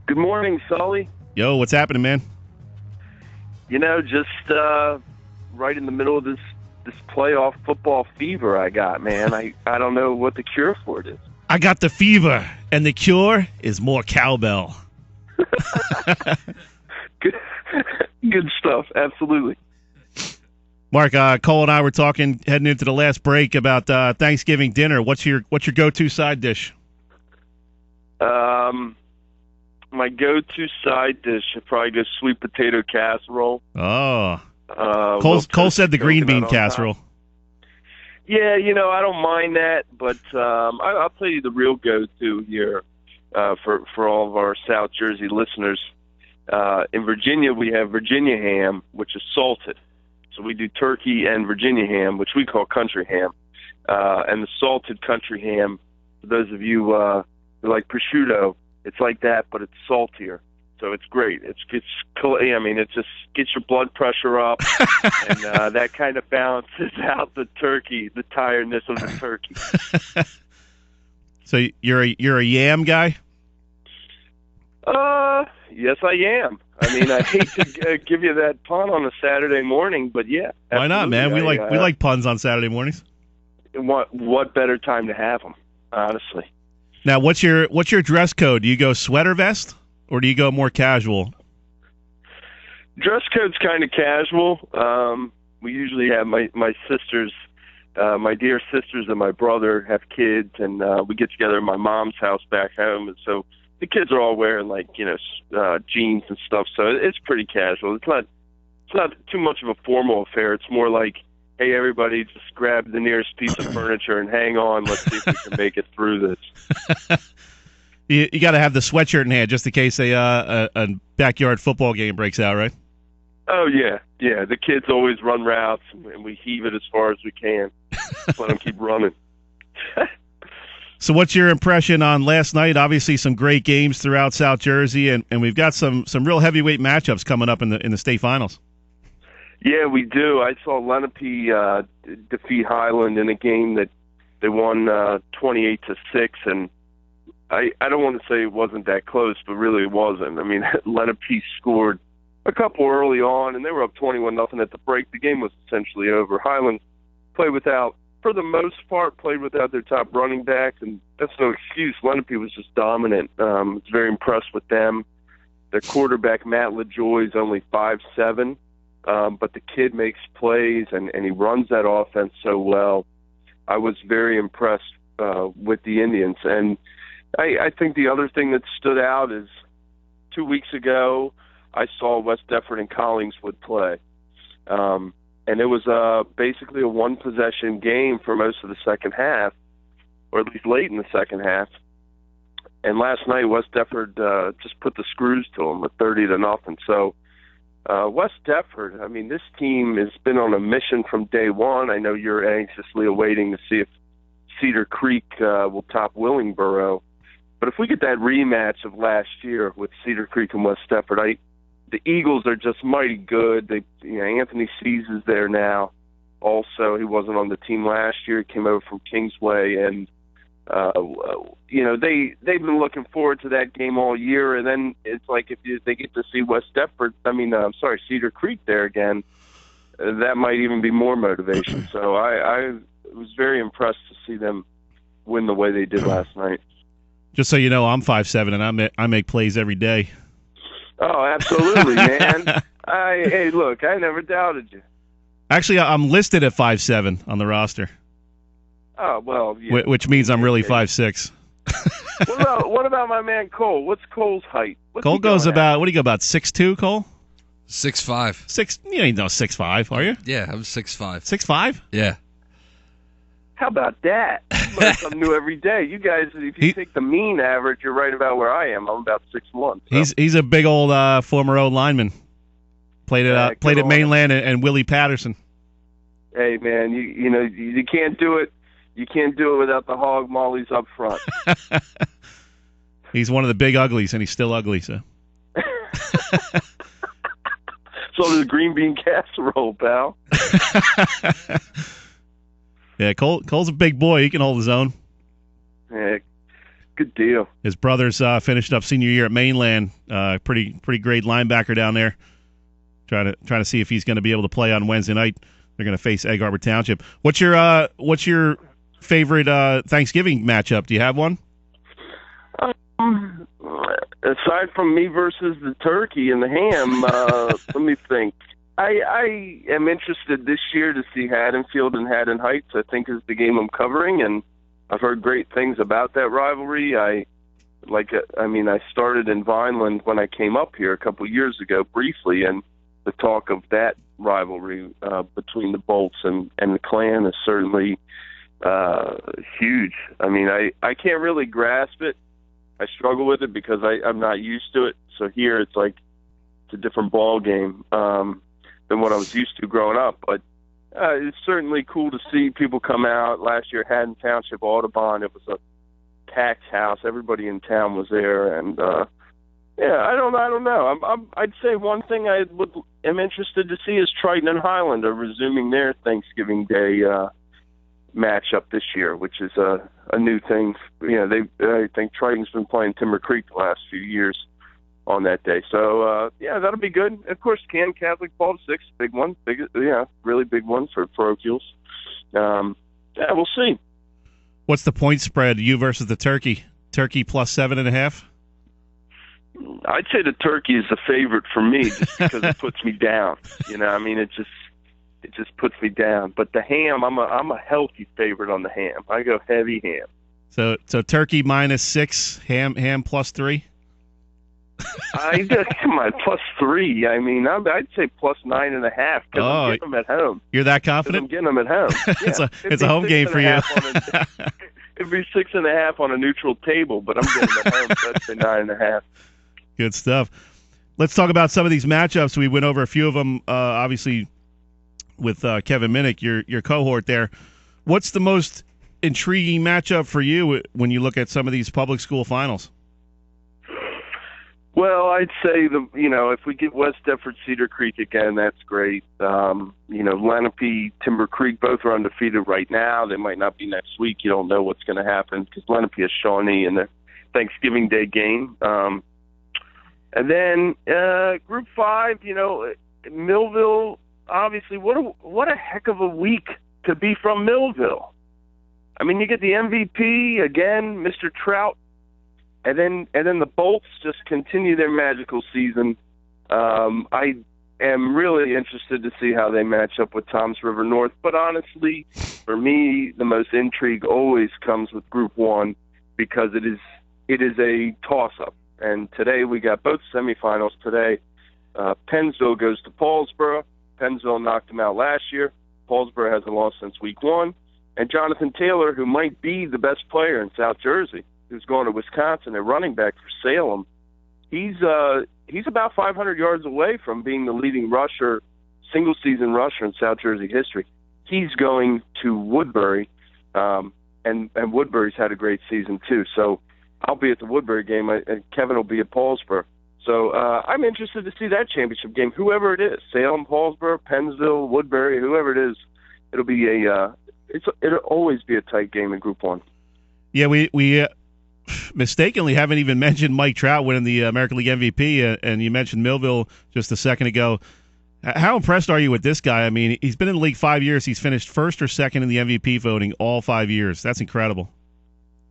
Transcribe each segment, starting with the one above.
Good morning, Sully. Yo, what's happening, man? Just right in the middle of this playoff football fever I got, man. I don't know what the cure for it is. I got the fever, and the cure is more cowbell. Good stuff, absolutely. Mark, Cole and I were talking heading into the last break about Thanksgiving dinner. What's your go-to side dish? My go-to side dish would probably go sweet potato casserole. Oh, Cole said the green bean casserole. Yeah, I don't mind that, but I'll tell you the real go-to here for all of our South Jersey listeners. In Virginia, we have Virginia ham, which is salted. So we do turkey and Virginia ham, which we call country ham. And the salted country ham, for those of you who like prosciutto, it's like that, but it's saltier. So it's great. It just gets your blood pressure up, and that kind of balances out the turkey, the tiredness of the turkey. So you're a yam guy? Yes, I am. I mean, I hate to give you that pun on a Saturday morning, but yeah. Why not, man? We like puns on Saturday mornings. What better time to have them, honestly. Now, what's your dress code? Do you go sweater vest, or do you go more casual? Dress code's kind of casual. We usually have my sisters, my dear sisters and my brother have kids, and we get together at my mom's house back home, and so the kids are all wearing jeans and stuff. So it's pretty casual. It's not too much of a formal affair. It's more like, hey, everybody, just grab the nearest piece of furniture and hang on. Let's see if we can make it through this. You got to have the sweatshirt in hand just in case a backyard football game breaks out, right? Oh, yeah. Yeah, the kids always run routes, and we heave it as far as we can. Let them keep running. So what's your impression on last night? Obviously some great games throughout South Jersey, and we've got some real heavyweight matchups coming up in the state finals. Yeah, we do. I saw Lenape defeat Highland in a game that they won 28-6, and I don't want to say it wasn't that close, but really it wasn't. I mean, Lenape scored a couple early on, and they were up 21-0 at the break. The game was essentially over. Highland played without, for the most part, their top running back, and that's no excuse. Lenape was just dominant. I was very impressed with them. Their quarterback, Matt LaJoy, is only 5'7", but the kid makes plays, and he runs that offense so well. I was very impressed with the Indians. And I think the other thing that stood out is 2 weeks ago, I saw West Deptford and Collingswood play. And it was basically a one-possession game for most of the second half, or at least late in the second half. And last night, West Deptford just put the screws to them with 30-0. So West Deptford, I mean, this team has been on a mission from day one. I know you're anxiously awaiting to see if Cedar Creek will top Willingboro. But if we get that rematch of last year with Cedar Creek and West Deptford, the Eagles are just mighty good. Anthony Sees is there now. Also, he wasn't on the team last year. He came over from Kingsway, and they've been looking forward to that game all year. And then it's like if they get to see Cedar Creek there again, that might even be more motivation. So I was very impressed to see them win the way they did last night. Just so you know, I'm 5'7", and I make plays every day. Oh, absolutely, man. Hey, look, I never doubted you. Actually, I'm listed at 5'7" on the roster. Oh, well, yeah. Which means I'm really 5'6". What about my man Cole? What's Cole's height? Cole goes about, what do you go, about 6'2", Cole? 6'5". You ain't no 6'5", are you? Yeah, I'm 6'5". 6'5"? Yeah. How about that? You learn something new every day. You guys, if you take the mean average, you're right about where I am. I'm about 6'1". So. He's a big old former old lineman. Played at Mainland and Willie Patterson. Hey man, you can't do it. You can't do it without the hog mollies up front. He's one of the big uglies, and he's still ugly. So. So does green bean casserole, pal. Yeah, Cole's a big boy. He can hold his own. Yeah. Good deal. His brother's finished up senior year at Mainland. Pretty great linebacker down there. Trying to see if he's going to be able to play on Wednesday night. They're going to face Egg Harbor Township. What's your favorite Thanksgiving matchup? Do you have one? Aside from me versus the turkey and the ham, let me think. I am interested this year to see Haddonfield and Haddon Heights. I think is the game I'm covering, and I've heard great things about that rivalry. I started in Vineland when I came up here a couple years ago briefly, and the talk of that rivalry between the Bolts and the Clan is certainly huge. I mean, I can't really grasp it. I struggle with it because I'm not used to it. So here it's like it's a different ball game than what I was used to growing up. But it's certainly cool to see people come out. Last year, Haddon Township Audubon, it was a packed house. Everybody in town was there, and I don't know. I'd say one thing am interested to see is Triton and Highland are resuming their Thanksgiving Day matchup this year, which is a new thing. I think Triton's been playing Timber Creek the last few years on that day. So that'll be good. Of course, Catholic 12-6, big one, really big one for parochials. We'll see. What's the point spread? You versus the turkey? Turkey plus 7.5. I'd say the turkey is the favorite for me just because it puts me down. It just puts me down. But the ham, I'm a healthy favorite on the ham. I go heavy ham. So turkey -6, ham plus 3. Come on, plus 3. I mean, I'd say plus 9.5 because I'm getting them at home. You're that confident? I'm getting them at home. Yeah. it's a home game for you. It'd be 6.5 on a neutral table, but I'm getting them at home, so I'd say 9.5. Good stuff. Let's talk about some of these matchups. We went over a few of them, obviously, with Kevin Minnick, your cohort there. What's the most intriguing matchup for you when you look at some of these public school finals? Well, I'd say if we get West Deptford Cedar Creek again, that's great. Lenape, Timber Creek, both are undefeated right now. They might not be next week. You don't know what's going to happen because Lenape is Shawnee in the Thanksgiving Day game. And then Group 5, Millville. Obviously, what a heck of a week to be from Millville. I mean, you get the MVP again, Mr. Trout. And then the Bolts just continue their magical season. I am really interested to see how they match up with Toms River North. But honestly, for me, the most intrigue always comes with Group 1 because it is a toss-up. And today we got both semifinals today. Pennsville goes to Paulsboro. Pennsville knocked them out last year. Paulsboro hasn't lost since week 1. And Jonathan Taylor, who might be the best player in South Jersey, who's going to Wisconsin at running back for Salem, he's about 500 yards away from being the leading single-season rusher in South Jersey history. He's going to Woodbury, and Woodbury's had a great season too. So I'll be at the Woodbury game, and Kevin will be at Paulsboro. So I'm interested to see that championship game, whoever it is, Salem, Paulsboro, Pennsville, Woodbury, whoever it is. It'll be it'll always be a tight game in Group 1. Yeah, we mistakenly haven't even mentioned Mike Trout winning the American League MVP, and you mentioned Millville just a second ago. How impressed are you with this guy? I mean, he's been in the league 5 years. He's finished first or second in the MVP voting all 5 years. That's incredible.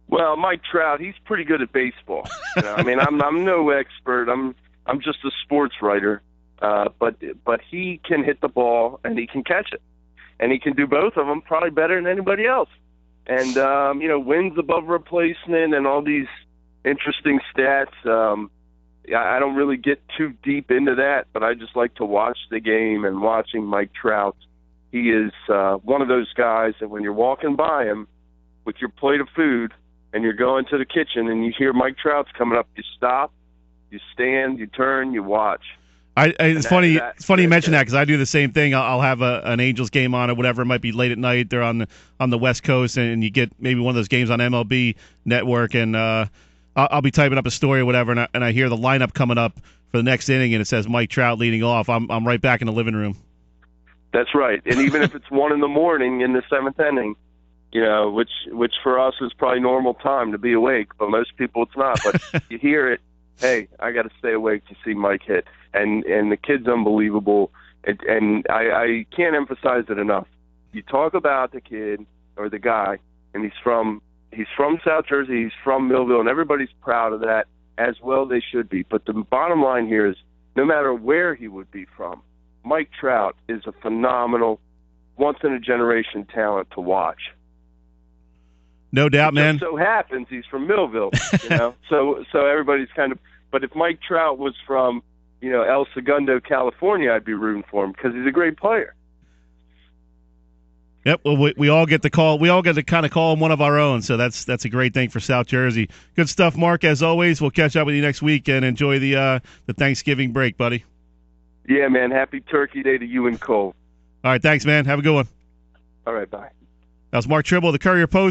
Well, Mike Trout, he's pretty good at baseball. I mean, I'm no expert. I'm just a sports writer, but he can hit the ball and he can catch it, and he can do both of them probably better than anybody else. And wins above replacement and all these interesting stats. I don't really get too deep into that, but I just like to watch the game and watching Mike Trout. He is one of those guys that when you're walking by him with your plate of food and you're going to the kitchen and you hear Mike Trout's coming up, you stop, you stand, you turn, you watch. It's funny you mention that because I do the same thing. I'll have an Angels game on or whatever. It might be late at night. They're on the West Coast, and you get maybe one of those games on MLB Network, and I'll be typing up a story or whatever, and I hear the lineup coming up for the next inning, and it says Mike Trout leading off. I'm right back in the living room. That's right. And even if it's 1 a.m. in the 7th inning, which for us is probably normal time to be awake, but most people it's not. But you hear it, hey, I got to stay awake to see Mike hit, and the kid's unbelievable, and I can't emphasize it enough. You talk about the kid or the guy, and he's from South Jersey, he's from Millville, and everybody's proud of that, as well they should be. But the bottom line here is, no matter where he would be from, Mike Trout is a phenomenal, once-in-a-generation talent to watch. No doubt, man. It just so happens he's from Millville, so everybody's kind of. But if Mike Trout was from, El Segundo, California, I'd be rooting for him because he's a great player. Yep. Well, we all get to call. We all get to kind of call him one of our own. So that's a great thing for South Jersey. Good stuff, Mark. As always, we'll catch up with you next week and enjoy the Thanksgiving break, buddy. Yeah, man. Happy Turkey Day to you and Cole. All right. Thanks, man. Have a good one. All right. Bye. That was Mark Trible, the Courier-Post.